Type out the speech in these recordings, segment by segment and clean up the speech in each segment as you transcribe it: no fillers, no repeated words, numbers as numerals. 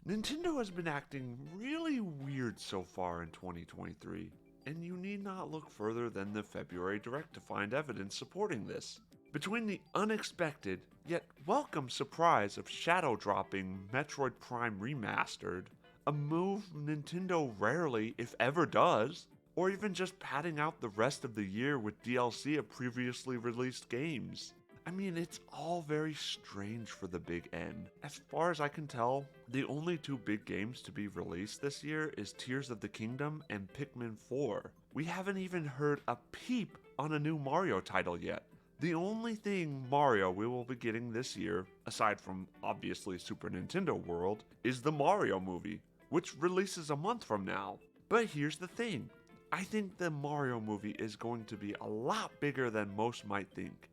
Nintendo has been acting really weird so far in 2023, and you need not look further than the February Direct to find evidence supporting this. Between the unexpected, yet welcome surprise of shadow dropping Metroid Prime Remastered, a move Nintendo rarely, if ever, does, or even just padding out the rest of the year with DLC of previously released games. I mean, it's all very strange for the big N. As far as I can tell, the only two big games to be released this year is Tears of the Kingdom and Pikmin 4. We haven't even heard a peep on a new Mario title yet. The only thing Mario we will be getting this year, aside from obviously Super Nintendo World, is the Mario movie, which releases a month from now. But here's the thing, I think the Mario movie is going to be a lot bigger than most might think.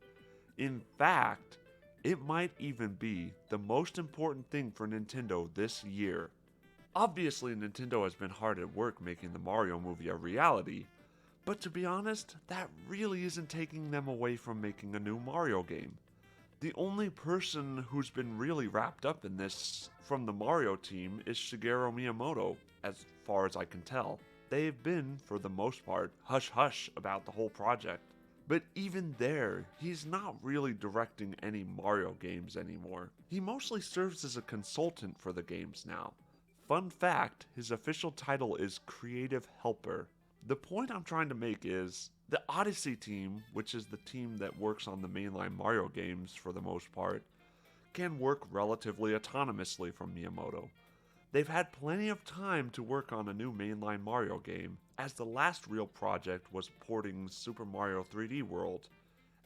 In fact, it might even be the most important thing for Nintendo this year. Obviously, Nintendo has been hard at work making the Mario movie a reality, but to be honest, that really isn't taking them away from making a new Mario game. The only person who's been really wrapped up in this from the Mario team is Shigeru Miyamoto, as far as I can tell. They've been, for the most part, hush-hush about the whole project. But even there, he's not really directing any Mario games anymore. He mostly serves as a consultant for the games now. Fun fact, his official title is Creative Helper. The point I'm trying to make is, the Odyssey team, which is the team that works on the mainline Mario games for the most part, can work relatively autonomously from Miyamoto. They've had plenty of time to work on a new mainline Mario game, as the last real project was porting Super Mario 3D World,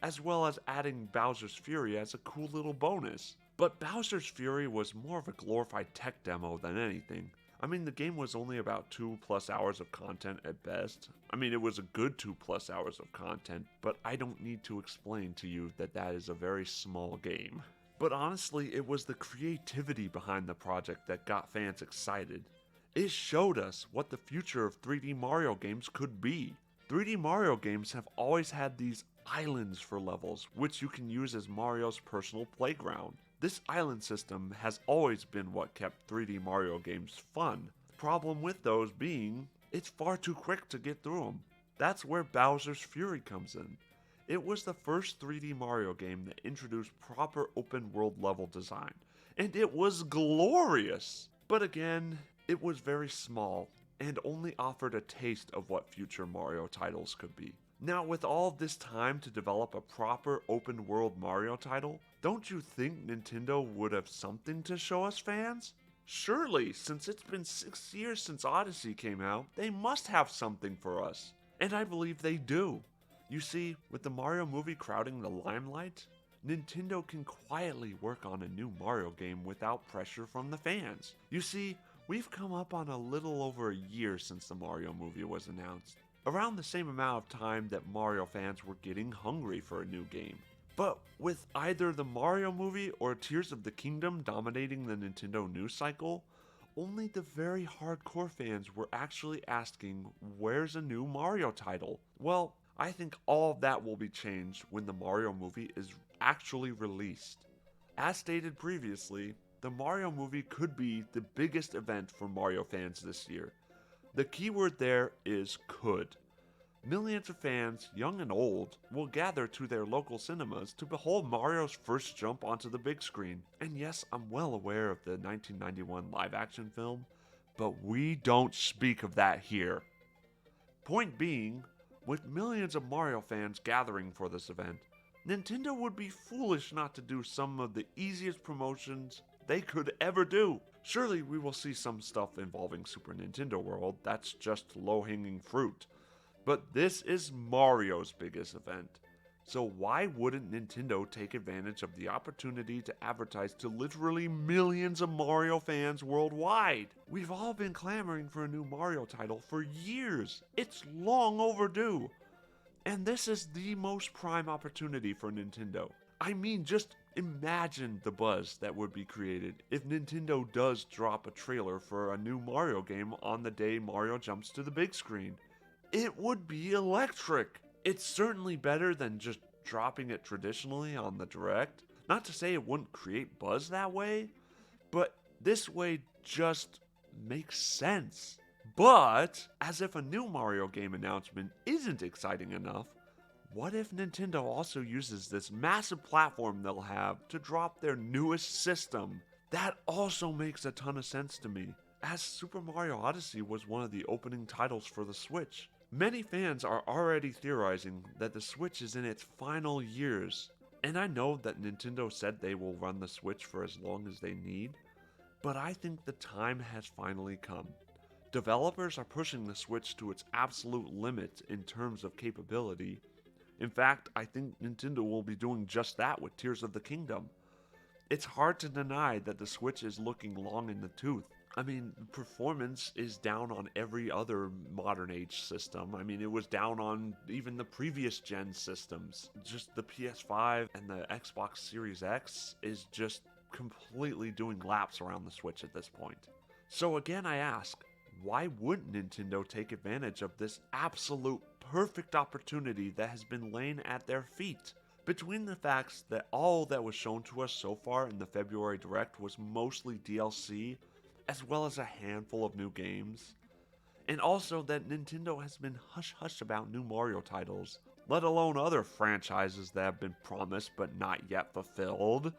as well as adding Bowser's Fury as a cool little bonus. But Bowser's Fury was more of a glorified tech demo than anything. I mean, the game was only about 2+ hours of content at best. I mean, it was a good 2+ hours of content, but I don't need to explain to you that that is a very small game. But honestly, it was the creativity behind the project that got fans excited. It showed us what the future of 3D Mario games could be. 3D Mario games have always had these islands for levels, which you can use as Mario's personal playground. This island system has always been what kept 3D Mario games fun. The problem with those being, it's far too quick to get through them. That's where Bowser's Fury comes in. It was the first 3D Mario game that introduced proper open world level design, and it was glorious! But again, it was very small, and only offered a taste of what future Mario titles could be. Now, with all of this time to develop a proper open world Mario title, don't you think Nintendo would have something to show us fans? Surely, since it's been 6 years since Odyssey came out, they must have something for us. And I believe they do. You see, with the Mario movie crowding the limelight, Nintendo can quietly work on a new Mario game without pressure from the fans. You see, we've come up on a little over a year since the Mario movie was announced, around the same amount of time that Mario fans were getting hungry for a new game. But with either the Mario movie or Tears of the Kingdom dominating the Nintendo news cycle, only the very hardcore fans were actually asking, where's a new Mario title? Well, I think all of that will be changed when the Mario movie is actually released. As stated previously, the Mario movie could be the biggest event for Mario fans this year. The keyword there is could. Millions of fans, young and old, will gather to their local cinemas to behold Mario's first jump onto the big screen. And yes, I'm well aware of the 1991 live-action film, but we don't speak of that here. Point being, with millions of Mario fans gathering for this event, Nintendo would be foolish not to do some of the easiest promotions they could ever do. Surely we will see some stuff involving Super Nintendo World, that's just low-hanging fruit. But this is Mario's biggest event, so why wouldn't Nintendo take advantage of the opportunity to advertise to literally millions of Mario fans worldwide? We've all been clamoring for a new Mario title for years. It's long overdue. And this is the most prime opportunity for Nintendo. I mean, just imagine the buzz that would be created if Nintendo does drop a trailer for a new Mario game on the day Mario jumps to the big screen. It would be electric. It's certainly better than just dropping it traditionally on the Direct. Not to say it wouldn't create buzz that way, but This way just makes sense. But, as if a new Mario game announcement isn't exciting enough, what if Nintendo also uses this massive platform they'll have to drop their newest system? That also makes a ton of sense to me, as Super Mario Odyssey was one of the opening titles for the Switch. Many fans are already theorizing that the Switch is in its final years, and I know that Nintendo said they will run the Switch for as long as they need, but I think the time has finally come. Developers are pushing the Switch to its absolute limit in terms of capability. In fact, I think Nintendo will be doing just that with Tears of the Kingdom. It's hard to deny that the Switch is looking long in the tooth. I mean, performance is down on every other modern age system. I mean, it was down on even the previous gen systems. Just the PS5 and the Xbox Series X is just completely doing laps around the Switch at this point. So again, I ask, why wouldn't Nintendo take advantage of this absolute perfect opportunity that has been laying at their feet? Between the facts that all that was shown to us so far in the February Direct was mostly DLC, as well as a handful of new games, and also that Nintendo has been hush-hush about new Mario titles, let alone other franchises that have been promised but not yet fulfilled.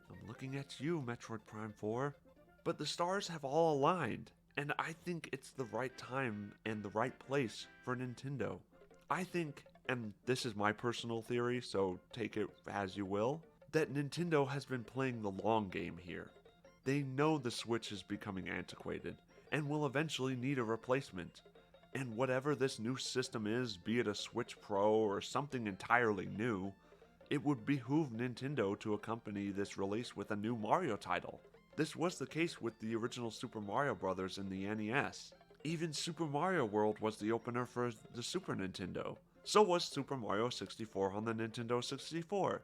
I'm looking at you, Metroid Prime 4. But the stars have all aligned, and I think it's the right time and the right place for Nintendo. I think, and this is my personal theory, so take it as you will, that Nintendo has been playing the long game here. They know the Switch is becoming antiquated, and will eventually need a replacement. And whatever this new system is, be it a Switch Pro or something entirely new, it would behoove Nintendo to accompany this release with a new Mario title. This was the case with the original Super Mario Bros. In the NES. Even Super Mario World was the opener for the Super Nintendo. So was Super Mario 64 on the Nintendo 64.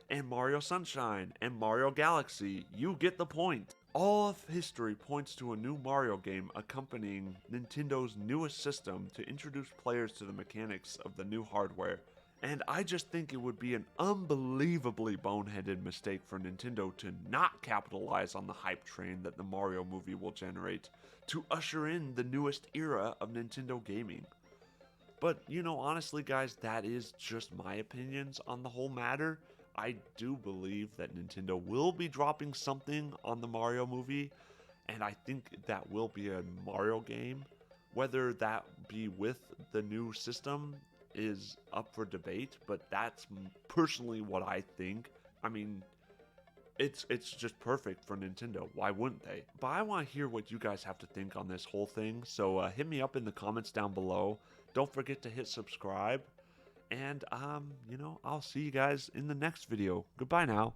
And Mario Sunshine, and Mario Galaxy, you get the point. All of history points to a new Mario game accompanying Nintendo's newest system to introduce players to the mechanics of the new hardware. And I just think it would be an unbelievably boneheaded mistake for Nintendo to not capitalize on the hype train that the Mario movie will generate to usher in the newest era of Nintendo gaming. But, honestly, guys, that is just my opinions on the whole matter. I do believe that Nintendo will be dropping something on the Mario movie, and I think that will be a Mario game. Whether that be with the new system is up for debate, but that's personally what I think. I mean, it's just perfect for Nintendo. Why wouldn't they? But I want to hear what you guys have to think on this whole thing, so hit me up in the comments down below. Don't forget to hit subscribe, and I'll see you guys in the next video. Goodbye now.